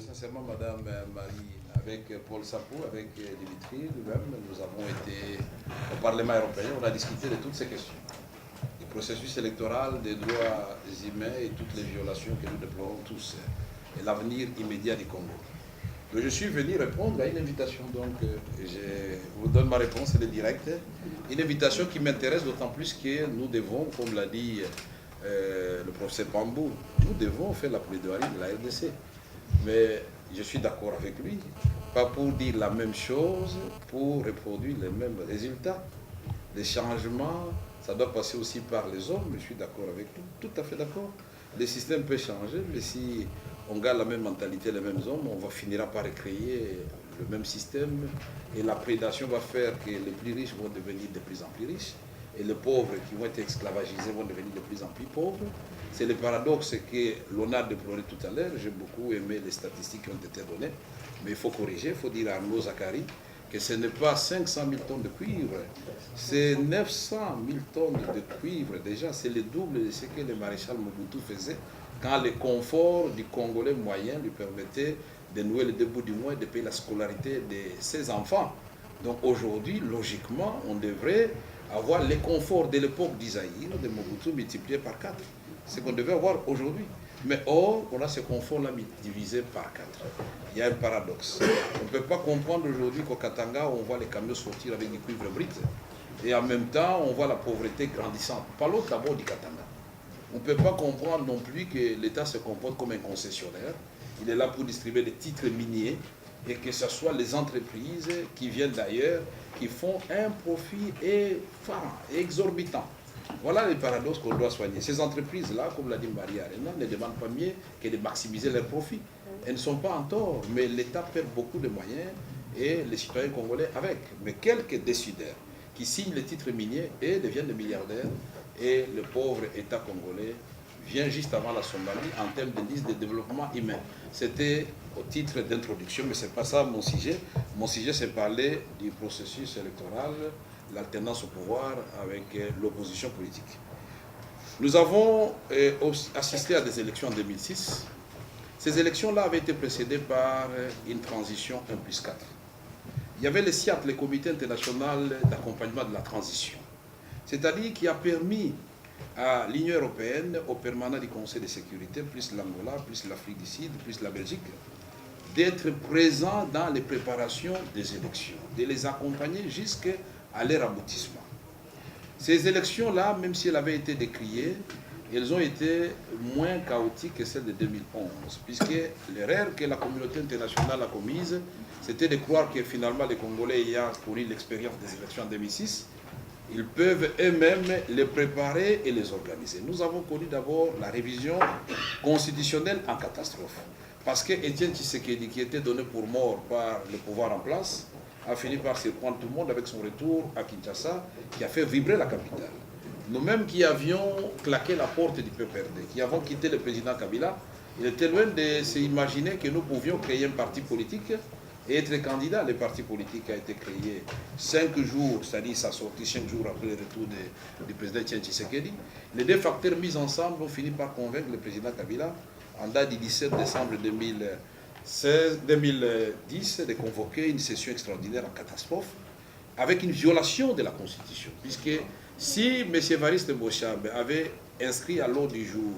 sincèrement, Madame Marie, avec Paul Sapou, avec Dimitri, nous-mêmes, nous avons été au Parlement européen, on a discuté de toutes ces questions. Du processus électoral, des droits humains et toutes les violations que nous déplorons tous, et l'avenir immédiat du Congo. Donc, je suis venu répondre à une invitation, donc je vous donne ma réponse, elle est directe. Une invitation qui m'intéresse d'autant plus que nous devons, comme l'a dit le professeur Pambou, nous devons faire la plaidoirie de la RDC. Mais je suis d'accord avec lui, pas pour dire la même chose, pour reproduire les mêmes résultats. Les changements, ça doit passer aussi par les hommes, je suis d'accord avec lui, tout à fait d'accord. Le système peut changer, mais si on garde la même mentalité, les mêmes hommes, on va finir par recréer le même système et la prédation va faire que les plus riches vont devenir de plus en plus riches et les pauvres qui vont être esclavagisés vont devenir de plus en plus pauvres. C'est le paradoxe que l'on a déploré tout à l'heure. J'ai beaucoup aimé les statistiques qui ont été données, mais il faut corriger, il faut dire à Arnaud Zachary que ce n'est pas 500 000 tonnes de cuivre, c'est 900 000 tonnes de cuivre. Déjà, c'est le double de ce que le maréchal Mobutu faisait quand le confort du Congolais moyen lui permettait de nouer le début du mois et de payer la scolarité de ses enfants. Donc aujourd'hui, logiquement, on devrait avoir les conforts de l'époque d'Isaïe, de Mobutu, multipliés par 4. C'est ce qu'on devait avoir aujourd'hui. Mais or, on a ce confort-là divisé par 4. Il y a un paradoxe. On ne peut pas comprendre aujourd'hui qu'au Katanga, on voit les camions sortir avec du cuivre brut. Et en même temps, on voit la pauvreté grandissante. Parlons d'abord du Katanga. On ne peut pas comprendre non plus que l'État se comporte comme un concessionnaire. Il est là pour distribuer des titres miniers et que ce soit les entreprises qui viennent d'ailleurs, qui font un profit exorbitant. Voilà les paradoxes qu'on doit soigner. Ces entreprises-là, comme l'a dit Maria Arena, ne demandent pas mieux que de maximiser leurs profits. Elles ne sont pas en tort, mais l'État perd beaucoup de moyens et les citoyens congolais avec. Mais quelques décideurs qui signent les titres miniers et deviennent des milliardaires, et le pauvre État congolais vient juste avant la Somalie en termes d'indice de développement humain. C'était au titre d'introduction, mais ce n'est pas ça mon sujet. Mon sujet, c'est parler du processus électoral, l'alternance au pouvoir avec l'opposition politique. Nous avons assisté à des élections en 2006. Ces élections-là avaient été précédées par une transition 1+4. Il y avait le CIAT, le Comité international d'accompagnement de la transition, c'est-à-dire qui a permis à l'Union européenne, au permanent du Conseil de sécurité, plus l'Angola, plus l'Afrique du Sud, plus la Belgique, d'être présents dans les préparations des élections, de les accompagner jusqu'à leur aboutissement. Ces élections-là, même si elles avaient été décriées, elles ont été moins chaotiques que celles de 2011, puisque l'erreur que la communauté internationale a commise, c'était de croire que finalement les Congolais ayant connu l'expérience des élections en 2006, ils peuvent eux-mêmes les préparer et les organiser. Nous avons connu d'abord la révision constitutionnelle en catastrophe, parce que Étienne Tshisekedi, qui était donné pour mort par le pouvoir en place, a fini par surprendre tout le monde avec son retour à Kinshasa, qui a fait vibrer la capitale. Nous-mêmes qui avions claqué la porte du PPRD, qui avons quitté le président Kabila, il était loin de s'imaginer que nous pouvions créer un parti politique et être candidat. Le parti politique a été créé 5 jours, c'est-à-dire sa sortie 5 jours après le retour du président Etienne Tshisekedi. Les deux facteurs mis ensemble ont fini par convaincre le président Kabila, en date du 17 décembre 2010, de convoquer une session extraordinaire en catastrophe, avec une violation de la Constitution, puisque si M. Evariste Boshab avait inscrit à l'ordre du jour,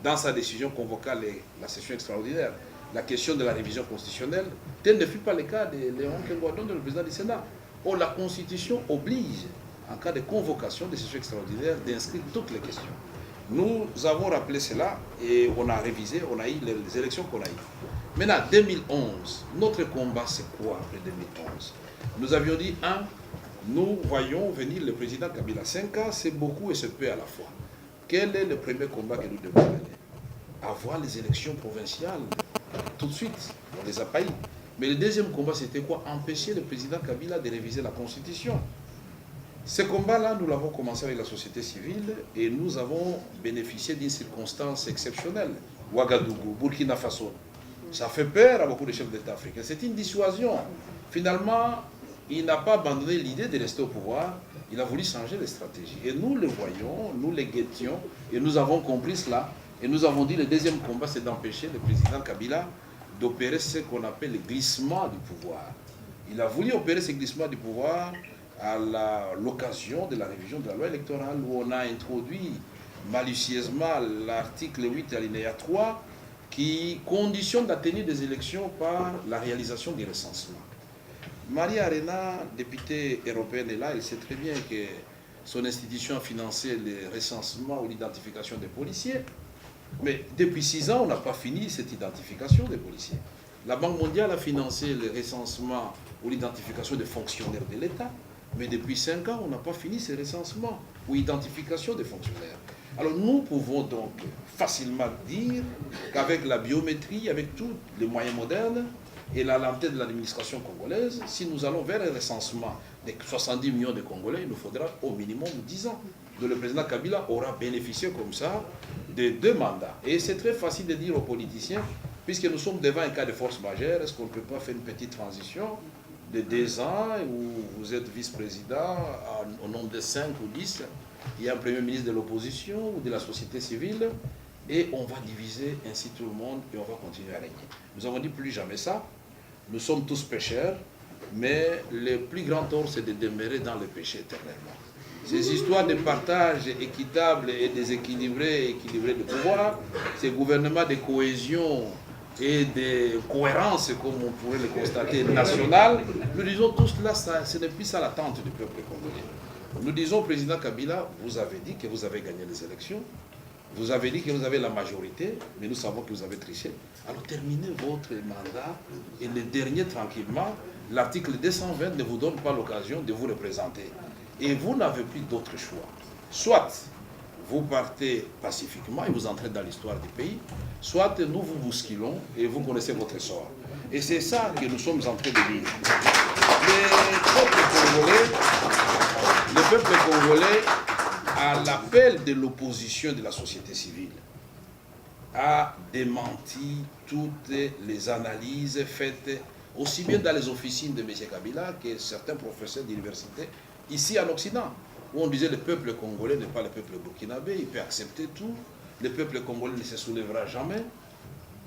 dans sa décision convoquant la session extraordinaire, la question de la révision constitutionnelle, tel ne fut pas le cas de Léon Kengoadon, le président du Sénat. Or, la Constitution oblige, en cas de convocation de session extraordinaire, d'inscrire toutes les questions. Nous avons rappelé cela et on a révisé, on a eu les élections qu'on a eues. Maintenant, 2011, notre combat, c'est quoi après 2011? Nous avions dit, nous voyons venir le président Kabila. 5 ans, c'est beaucoup et c'est peu à la fois. Quel est le premier combat que nous devons gagner? Avoir les élections provinciales tout de suite. On les a pas eues. Mais le deuxième combat, c'était quoi? Empêcher le président Kabila de réviser la Constitution. Ce combat-là, nous l'avons commencé avec la société civile et nous avons bénéficié d'une circonstance exceptionnelle. Ouagadougou, Burkina Faso. Ça fait peur à beaucoup de chefs d'État africains. C'est une dissuasion. Finalement, il n'a pas abandonné l'idée de rester au pouvoir. Il a voulu changer les stratégies. Et nous le voyons, nous les guettions, et nous avons compris cela. Et nous avons dit le deuxième combat, c'est d'empêcher le président Kabila d'opérer ce qu'on appelle le glissement du pouvoir. Il a voulu opérer ce glissement du pouvoir à l'occasion de la révision de la loi électorale où on a introduit malicieusement l'article 8 alinéa 3 qui conditionne la tenue des élections par la réalisation du recensement. Maria Arena, députée européenne, est là, elle sait très bien que son institution a financé le recensement ou l'identification des policiers. Mais depuis 6 ans, on n'a pas fini cette identification des policiers. La Banque mondiale a financé le recensement ou l'identification des fonctionnaires de l'État. Mais depuis 5 ans, on n'a pas fini ce recensement ou identification des fonctionnaires. Alors nous pouvons donc facilement dire qu'avec la biométrie, avec tous les moyens modernes et la lenteur de l'administration congolaise, si nous allons vers un recensement des 70 millions de Congolais, il nous faudra au minimum 10 ans. Donc le président Kabila aura bénéficié comme ça de 2 mandats. Et c'est très facile de dire aux politiciens, puisque nous sommes devant un cas de force majeure, est-ce qu'on ne peut pas faire une petite transition de 2 ans où vous êtes vice-président au nombre de 5 ou 10, il y a un premier ministre de l'opposition ou de la société civile, et on va diviser ainsi tout le monde et on va continuer à régner. Nous avons dit plus jamais ça. Nous sommes tous pécheurs, mais le plus grand tort, c'est de demeurer dans le péché éternellement. Ces histoires de partage équitable et déséquilibré, équilibré de pouvoir, ces gouvernements de cohésion et de cohérence, comme on pourrait le constater, national, nous disons tout cela, ce n'est plus ça l'attente du peuple congolais. Nous disons au président Kabila, vous avez dit que vous avez gagné les élections, vous avez dit que vous avez la majorité, mais nous savons que vous avez triché. Alors terminez votre mandat et le dernier tranquillement, l'article 220 ne vous donne pas l'occasion de vous représenter. Et vous n'avez plus d'autre choix. Soit vous partez pacifiquement et vous entrez dans l'histoire du pays, soit nous vous bousculons et vous connaissez votre sort. Et c'est ça que nous sommes en train de dire. Le peuple congolais, à l'appel de l'opposition de la société civile, a démenti toutes les analyses faites aussi bien dans les officines de M. Kabila que certains professeurs d'université ici en Occident, où on disait le peuple congolais n'est pas le peuple burkinabé, il peut accepter tout, le peuple congolais ne se soulèvera jamais,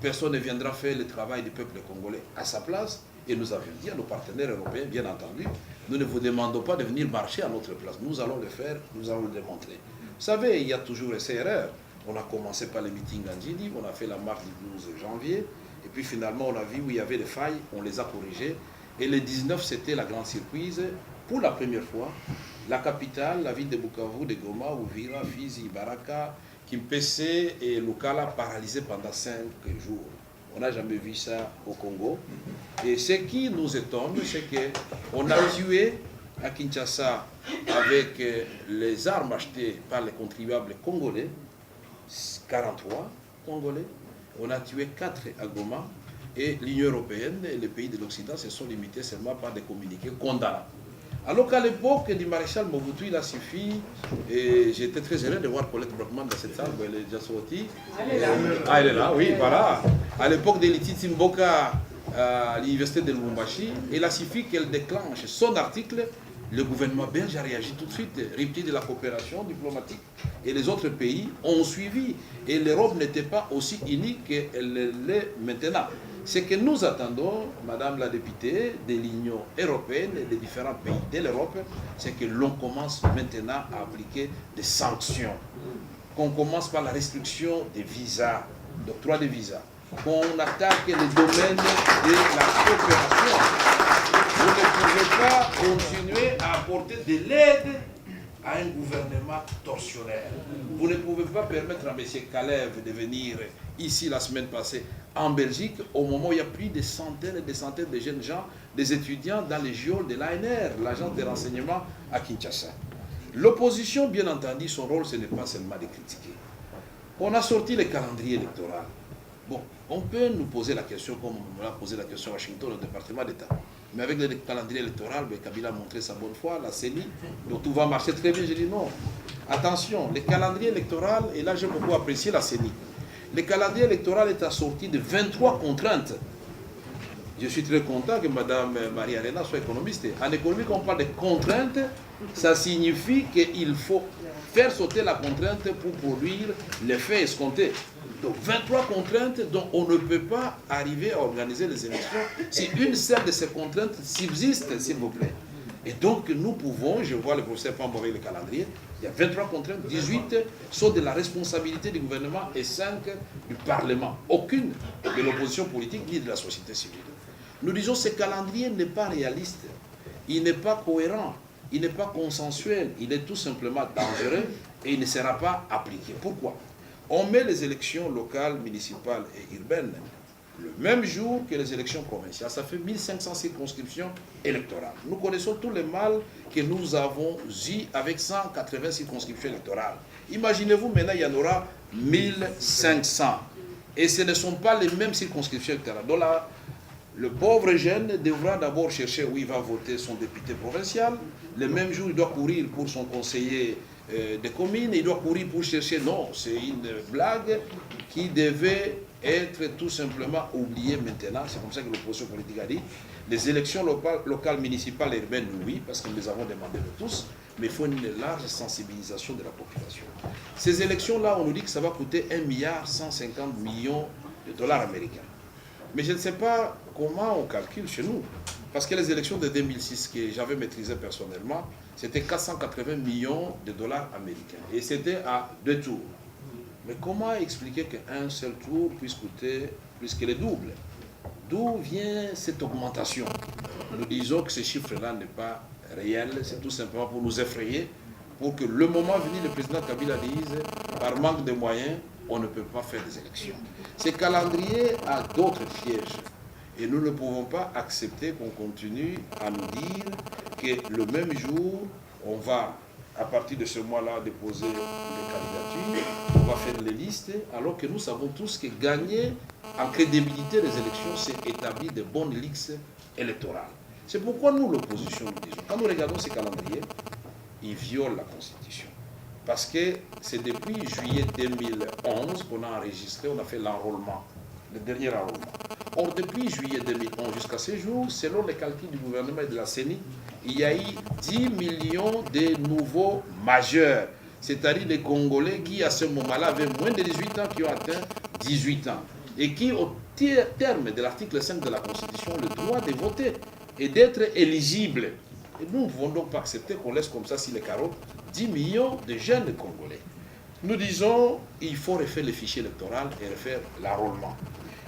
personne ne viendra faire le travail du peuple congolais à sa place, et nous avions dit à nos partenaires européens, bien entendu, nous ne vous demandons pas de venir marcher à notre place, nous allons le faire, nous allons le démontrer. Vous savez, il y a toujours ces erreurs. On a commencé par les meetings en Djidi, on a fait la marche du 12 janvier, et puis finalement on a vu où il y avait des failles, on les a corrigées, et le 19 c'était la grande surprise. Pour la première fois, la capitale, la ville de Bukavu, de Goma, Uvira, Fizi, Baraka, Kimpese et Lukala paralysés pendant 5 jours. On n'a jamais vu ça au Congo. Et ce qui nous étonne, c'est qu'on a tué à Kinshasa avec les armes achetées par les contribuables congolais, 43 Congolais. On a tué 4 à Goma. Et l'Union européenne et les pays de l'Occident se sont limités seulement par des communiqués condamnants. Alors qu'à l'époque du maréchal Mobutu, il a suffi, et j'étais très heureux de voir Colette Brockman dans cette salle, elle est déjà sortie. Elle est là, oui, voilà. À l'époque de Lititi Mboka à l'université de Lubumbashi, il a suffi qu'elle déclenche son article, le gouvernement belge a réagi tout de suite, rupture de la coopération diplomatique, et les autres pays ont suivi. Et l'Europe n'était pas aussi unie qu'elle l'est maintenant. Ce que nous attendons, Madame la députée, de l'Union européenne et des différents pays de l'Europe, c'est que l'on commence maintenant à appliquer des sanctions. Qu'on commence par la restriction des visas, d'octroi des visas. Qu'on attaque les domaines de la coopération. Vous ne pouvez pas continuer à apporter de l'aide à un gouvernement tortionnaire. Vous ne pouvez pas permettre à M. Kalev de venir ici la semaine passée en Belgique, au moment où il y a plus de centaines et des centaines de jeunes gens, des étudiants dans les geôles de l'ANR, l'agence de renseignement à Kinshasa. L'opposition, bien entendu, son rôle, ce n'est pas seulement de critiquer. On a sorti le calendrier électoral. Bon, on peut nous poser la question, comme on l'a posé la question à Washington, au département d'État. Mais avec le calendrier électoral, Kabila a montré sa bonne foi, la CENI, donc tout va marcher très bien. J'ai dit non. Attention, le calendrier électoral, et là j'ai beaucoup apprécié la CENI. Le calendrier électoral est assorti de 23 contraintes. Je suis très content que Mme Marie-Arena soit économiste. En économie, quand on parle de contraintes, ça signifie qu'il faut faire sauter la contrainte pour produire l'effet escompté. Donc 23 contraintes dont on ne peut pas arriver à organiser les élections si une seule de ces contraintes subsiste, s'il vous plaît. Et donc nous pouvons, je vois le professeur Pambo avec le calendrier, il y a 23 contraintes, 18 sont de la responsabilité du gouvernement et 5 du Parlement. Aucune de l'opposition politique ni de la société civile. Nous disons que ce calendrier n'est pas réaliste, il n'est pas cohérent, il n'est pas consensuel, il est tout simplement dangereux et il ne sera pas appliqué. Pourquoi? On met les élections locales, municipales et urbaines le même jour que les élections provinciales. Ça fait 1500 circonscriptions électorales. Nous connaissons tous les mal que nous avons eu avec 180 circonscriptions électorales. Imaginez-vous maintenant, il y en aura 1500. Et ce ne sont pas les mêmes circonscriptions électorales. Donc là, le pauvre jeune devra d'abord chercher où il va voter son député provincial. Le même jour, il doit courir pour son conseiller de commune. Il doit courir pour chercher... Non, c'est une blague qui devait être tout simplement oubliée maintenant. C'est comme ça que l'opposition politique a dit. Les élections locales, municipales et urbaines, oui, parce que nous les avons demandées de tous. Mais il faut une large sensibilisation de la population. Ces élections-là, on nous dit que ça va coûter 1,150 milliard de dollars américains. Mais je ne sais pas comment on calcule chez nous. Parce que les élections de 2006 que j'avais maîtrisées personnellement, c'était 480 millions de dollars américains. Et c'était à 2 tours. Mais comment expliquer qu'un seul tour puisse coûter plus que le double? D'où vient cette augmentation? Nous disons que ce chiffre-là n'est pas réel, c'est tout simplement pour nous effrayer, pour que le moment venu, le président Kabila dise, par manque de moyens, on ne peut pas faire des élections. Ce calendrier a d'autres pièges. Et nous ne pouvons pas accepter qu'on continue à nous dire que le même jour, on va, à partir de ce mois-là, déposer les candidatures, on va faire les listes, alors que nous savons tous que gagner en crédibilité les élections, c'est établir de bonnes listes électorales. C'est pourquoi nous, l'opposition, nous disons, quand nous regardons ces calendriers, ils violent la Constitution. Parce que c'est depuis juillet 2011 qu'on a enregistré, on a fait l'enrôlement, le dernier enrôlement. Or, depuis juillet 2011 jusqu'à ce jour, selon les calculs du gouvernement et de la CENI, il y a eu 10 millions de nouveaux majeurs, c'est-à-dire des Congolais qui, à ce moment-là, avaient moins de 18 ans, qui ont atteint 18 ans, et qui, au terme de l'article 5 de la Constitution, ont le droit de voter et d'être éligibles. Et nous ne pouvons donc pas accepter qu'on laisse comme ça, si les carottes, 10 millions de jeunes Congolais. Nous disons qu'il faut refaire le fichier électoral et refaire l'enrôlement.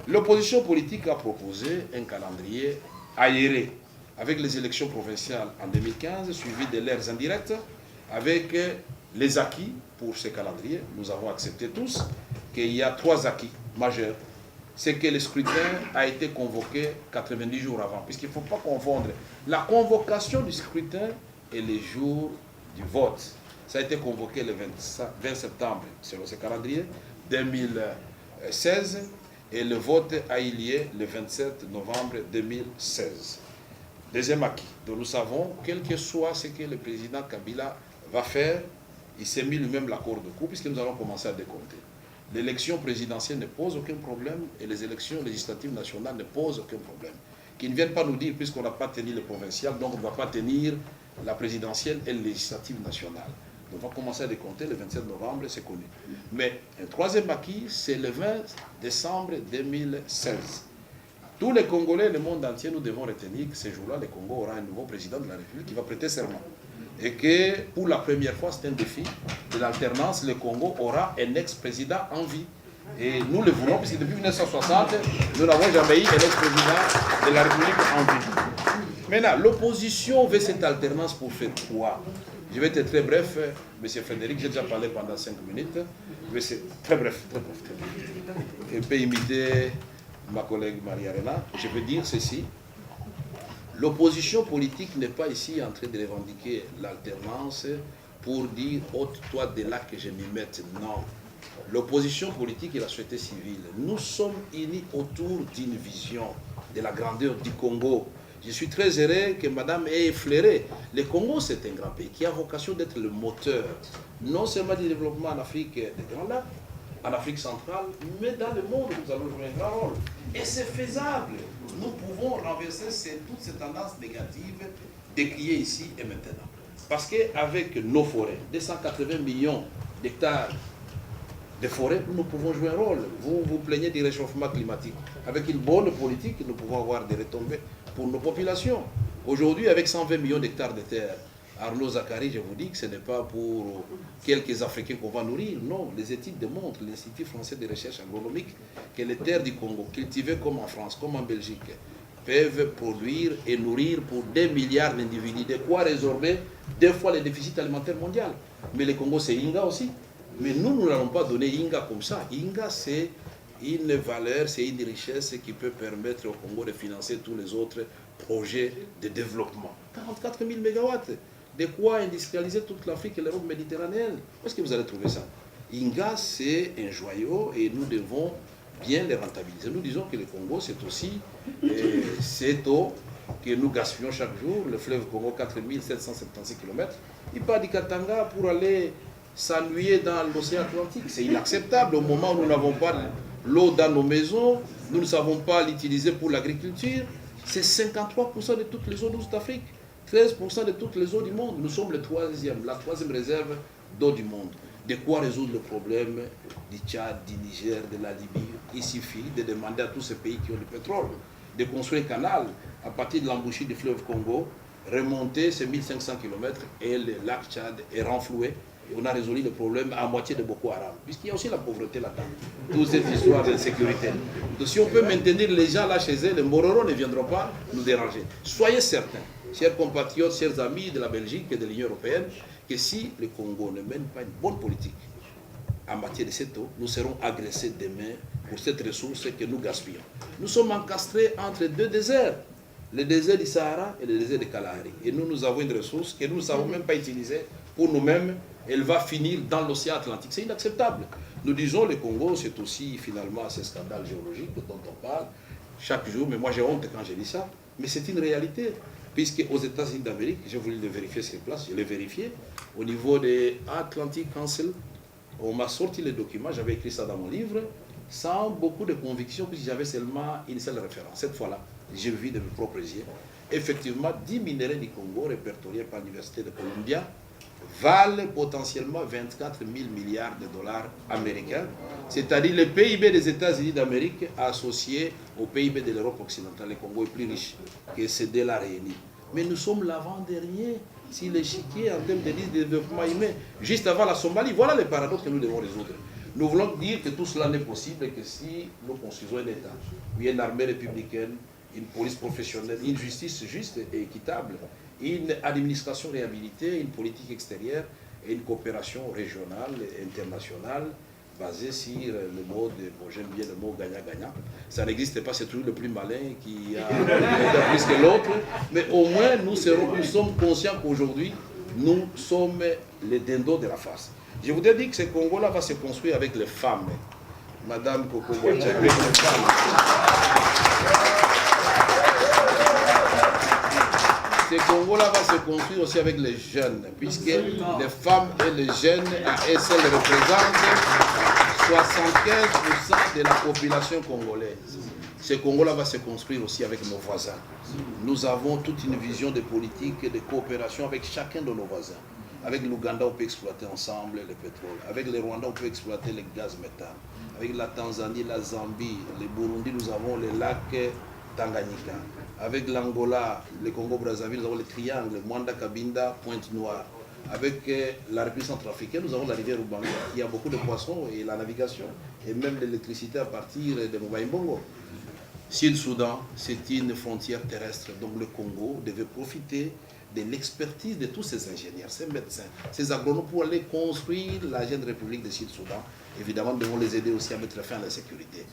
L'opposition politique a proposé un calendrier aéré, avec les élections provinciales en 2015, suivies de l'ère indirecte, avec les acquis pour ce calendrier. Nous avons accepté tous qu'il y a 3 acquis majeurs. C'est que le scrutin a été convoqué 90 jours avant, puisqu'il ne faut pas confondre la convocation du scrutin et les jours du vote. Ça a été convoqué le 20 septembre, selon ce calendrier, 2016, et le vote a eu lieu le 27 novembre 2016. Deuxième acquis. Donc nous savons, quel que soit ce que le président Kabila va faire, il s'est mis lui-même l'accord de coup, puisque nous allons commencer à décompter. L'élection présidentielle ne pose aucun problème et les élections législatives nationales ne posent aucun problème. Qu'ils ne viennent pas nous dire, puisqu'on n'a pas tenu le provincial, donc on ne va pas tenir la présidentielle et la législative nationale. On va commencer à décompter le 27 novembre, c'est connu. Mais un troisième acquis, c'est le 20 décembre 2016. Tous les Congolais, le monde entier, nous devons retenir que ce jour-là, le Congo aura un nouveau président de la République qui va prêter serment. Et que pour la première fois, c'est un défi de l'alternance, le Congo aura un ex-président en vie. Et nous le voulons, puisque depuis 1960, nous n'avons jamais eu un ex-président de la République en vie. Maintenant, l'opposition veut cette alternance pour faire quoi? Je vais être très bref, M. Frédéric, j'ai déjà parlé pendant 5 minutes. Je vais être très bref, très bref. Je peux imiter ma collègue Marie-Arena. Je veux dire ceci. L'opposition politique n'est pas ici en train de revendiquer l'alternance pour dire « ôte-toi de là que je m'y mette ». Non. L'opposition politique et la société civile, nous sommes unis autour d'une vision de la grandeur du Congo. Je suis très heureux que Madame ait effleuré. Le Congo, c'est un grand pays qui a vocation d'être le moteur, non seulement du développement en Afrique des Grands Lacs, en Afrique centrale, mais dans le monde, nous allons jouer un grand rôle. Et c'est faisable. nous pouvons renverser toutes ces tendances négatives décriées ici et maintenant. Parce qu'avec nos forêts, 280 millions d'hectares de forêts, nous pouvons jouer un rôle. Vous vous plaignez du réchauffement climatique. Avec une bonne politique, nous pouvons avoir des retombées pour nos populations. Aujourd'hui, avec 120 millions d'hectares de terre, Arnaud Zakari, je vous dis que ce n'est pas pour quelques Africains qu'on va nourrir. Non, les études démontrent, l'Institut français de recherche agronomique, que les terres du Congo, cultivées comme en France, comme en Belgique, peuvent produire et nourrir pour 2 milliards d'individus. De quoi résorber 2 fois le déficit alimentaire mondial. Mais le Congo, c'est Inga aussi. Mais nous n'allons pas donner Inga comme ça. Inga, c'est une valeur, c'est une richesse qui peut permettre au Congo de financer tous les autres projets de développement. 44 000 mégawatts. De quoi industrialiser toute l'Afrique et l'Europe méditerranéenne. Où est-ce que vous allez trouver ça? Inga, c'est un joyau et nous devons bien les rentabiliser. Nous disons que le Congo, c'est aussi cette eau que nous gaspillons chaque jour. Le fleuve Congo, 4776 km. Il part du Katanga pour aller s'ennuyer dans l'océan Atlantique. C'est inacceptable au moment où nous n'avons pas l'eau dans nos maisons, nous ne savons pas l'utiliser pour l'agriculture. C'est 53% de toutes les eaux douces d'Afrique, 13% de toutes les eaux du monde. Nous sommes la troisième réserve d'eau du monde. De quoi résoudre le problème du Tchad, du Niger, de la Libye? Il suffit de demander à tous ces pays qui ont du pétrole de construire un canal à partir de l'embouchure du fleuve Congo, remonter ces 1500 km et le lac Tchad est renfloué. Et on a résolu le problème à moitié de Boko Haram, puisqu'il y a aussi la pauvreté là-dedans, toute cette histoire d'insécurité. Donc si on peut maintenir les gens là chez eux, les Mororos ne viendront pas nous déranger. Soyez certains, chers compatriotes, chers amis de la Belgique et de l'Union européenne, que si le Congo ne mène pas une bonne politique en matière de cette eau, nous serons agressés demain pour cette ressource que nous gaspillons. Nous sommes encastrés entre 2 déserts, le désert du Sahara et le désert de Kalahari. Et nous avons une ressource que nous ne savons même pas utiliser pour nous-mêmes. Elle va finir dans l'océan Atlantique. C'est inacceptable. Nous disons le Congo, c'est aussi finalement ce scandale géologique dont on parle chaque jour. Mais moi j'ai honte quand je dis ça. Mais c'est une réalité. Puisque aux États-Unis d'Amérique, j'ai voulu le vérifier sur place, je l'ai vérifié, au niveau de Atlantic Council, on m'a sorti les documents, j'avais écrit ça dans mon livre, sans beaucoup de conviction, puisque j'avais seulement une seule référence. Cette fois-là, j'ai vu de mes propres yeux. Effectivement, 10 minéraux du Congo répertoriés par l'Université de Columbia valent potentiellement 24 000 milliards de dollars américains, c'est-à-dire le PIB des États-Unis d'Amérique associé au PIB de l'Europe occidentale. Le Congo est plus riche que ces deux-là réunis. Mais nous sommes l'avant-dernier si l'échiquier en termes de développement humain, juste avant la Somalie. Voilà le paradoxe que nous devons résoudre. Nous voulons dire que tout cela n'est possible que si nous construisons un État, où il y a une armée républicaine, une police professionnelle, une justice juste et équitable, une administration réhabilitée, une politique extérieure et une coopération régionale et internationale basée sur le mode, bon, j'aime bien le mot gagnant-gagnant. Ça n'existe pas, c'est toujours le plus malin qui a plus que l'autre, mais au moins nous sommes conscients qu'aujourd'hui, nous sommes les dindos de la face. Je voudrais dire que ce Congo-là va se construire avec les femmes. Madame Coco Boatia, avec les femmes. Ce Congo-là va se construire aussi avec les jeunes, puisque les femmes et les jeunes, à elles représentent 75% de la population congolaise. Ce Congo-là va se construire aussi avec nos voisins. Nous avons toute une vision de politique et de coopération avec chacun de nos voisins. Avec l'Ouganda, on peut exploiter ensemble le pétrole. Avec le Rwanda, on peut exploiter le gaz méthane. Avec la Tanzanie, la Zambie, le Burundi, nous avons le lac Tanganyika. Avec l'Angola, le Congo-Brazzaville, nous avons le triangle, Mwanda, Kabinda, Pointe-Noire. Avec la République centrafricaine, nous avons la rivière Ubanga, qui a beaucoup de poissons et la navigation, et même l'électricité à partir de Mobaïmbongo. Sud-Soudan, c'est une frontière terrestre, donc le Congo devait profiter de l'expertise de tous ces ingénieurs, ces médecins, ces agronomes pour aller construire la jeune République du Sud-Soudan. Évidemment, nous devons les aider aussi à mettre fin à la sécurité.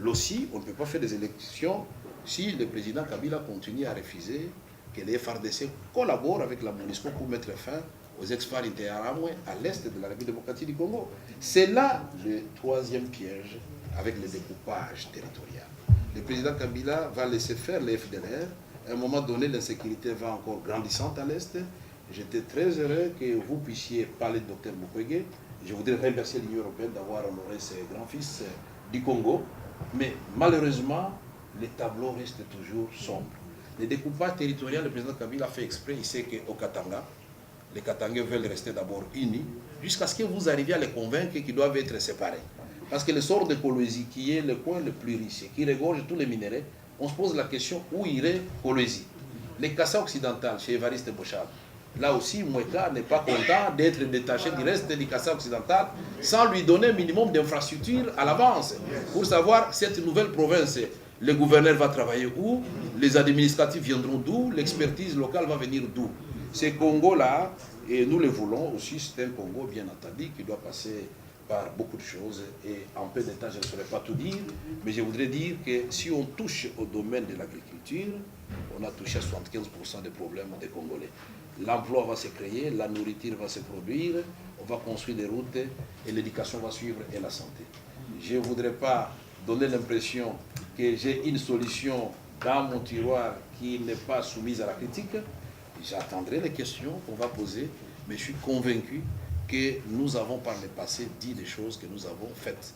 Aussi, on ne peut pas faire des élections si le président Kabila continue à refuser que les FARDC collaborent avec la MONUSCO pour mettre fin aux ex-FAR Interahamwe à l'est de la République démocratique du Congo. C'est là le troisième piège avec le découpage territorial. Le président Kabila va laisser faire les FDLR. À un moment donné, l'insécurité va encore grandissante à l'est. J'étais très heureux que vous puissiez parler de Dr Mukwege. Je voudrais remercier l'Union européenne d'avoir honoré ses grands-fils du Congo. Mais malheureusement, le tableau reste toujours sombre. Le découpage territorial, le président Kabila a fait exprès, il sait qu'au Katanga, les Katangais veulent rester d'abord unis, jusqu'à ce que vous arriviez à les convaincre qu'ils doivent être séparés. Parce que le sort de Kolwezi, qui est le coin le plus riche, qui regorge tous les minéraux, on se pose la question où irait Kolwezi. Les Kassa occidentales, chez Évariste Bochab, là aussi, Moueka n'est pas content d'être détaché du reste du Kassa occidental sans lui donner un minimum d'infrastructures à l'avance pour savoir cette nouvelle province. Le gouverneur va travailler où, les administratifs viendront d'où, l'expertise locale va venir d'où. Ces Congos-là, et nous le voulons aussi, c'est un Congo bien entendu qui doit passer par beaucoup de choses. Et en peu de temps, je ne saurais pas tout dire, mais je voudrais dire que si on touche au domaine de l'agriculture, on a touché à 75% des problèmes des Congolais. L'emploi va se créer, la nourriture va se produire, on va construire des routes et l'éducation va suivre et la santé. Je ne voudrais pas donner l'impression que j'ai une solution dans mon tiroir qui n'est pas soumise à la critique. J'attendrai les questions qu'on va poser, mais je suis convaincu que nous avons par le passé dit des choses que nous avons faites.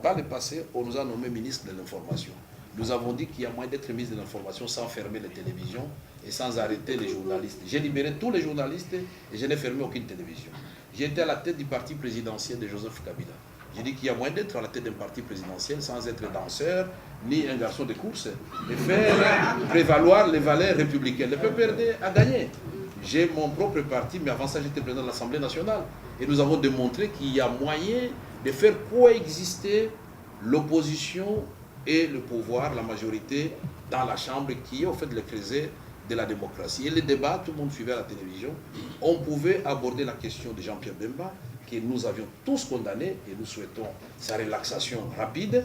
Par le passé, on nous a nommé ministre de l'Information. Nous avons dit qu'il y a moyen d'être ministre de l'Information sans fermer les télévisions et sans arrêter les journalistes. J'ai libéré tous les journalistes et je n'ai fermé aucune télévision. J'ai été à la tête du parti présidentiel de Joseph Kabila. J'ai dit qu'il y a moyen d'être à la tête d'un parti présidentiel sans être danseur, ni un garçon de course, et faire prévaloir les valeurs républicaines. Le PPRD a gagné. J'ai mon propre parti, mais avant ça, j'étais président de l'Assemblée nationale. Et nous avons démontré qu'il y a moyen de faire coexister l'opposition et le pouvoir, la majorité, dans la Chambre, qui est au fait le creuset de la démocratie. Et les débats, tout le monde suivait à la télévision. On pouvait aborder la question de Jean-Pierre Bemba, que nous avions tous condamné, et nous souhaitons sa relaxation rapide,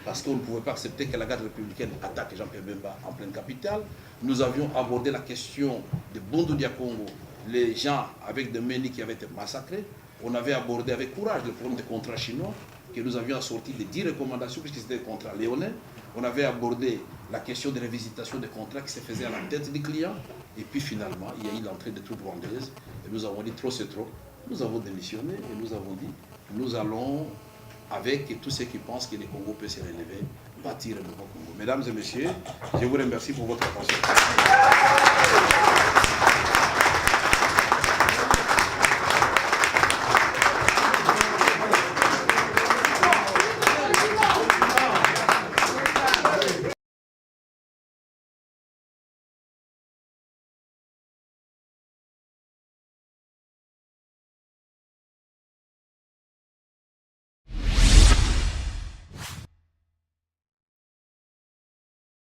parce qu'on ne pouvait pas accepter que la garde républicaine attaque Jean-Pierre Bemba en pleine capitale. Nous avions abordé la question de Bundu Dia Congo, les gens avec des menus qui avaient été massacrés. On avait abordé avec courage le problème des contrats chinois, que nous avions assorti de 10 recommandations, puisque c'était des contrats léonins. On avait abordé la question de révisitation des contrats qui se faisaient à la tête des clients. Et puis finalement, il y a eu l'entrée des troupes rwandaises. Et nous avons dit trop c'est trop. Nous avons démissionné et nous avons dit nous allons, avec tous ceux qui pensent que le Congo peut se relever, bâtir un nouveau Congo. Mesdames et messieurs, je vous remercie pour votre attention.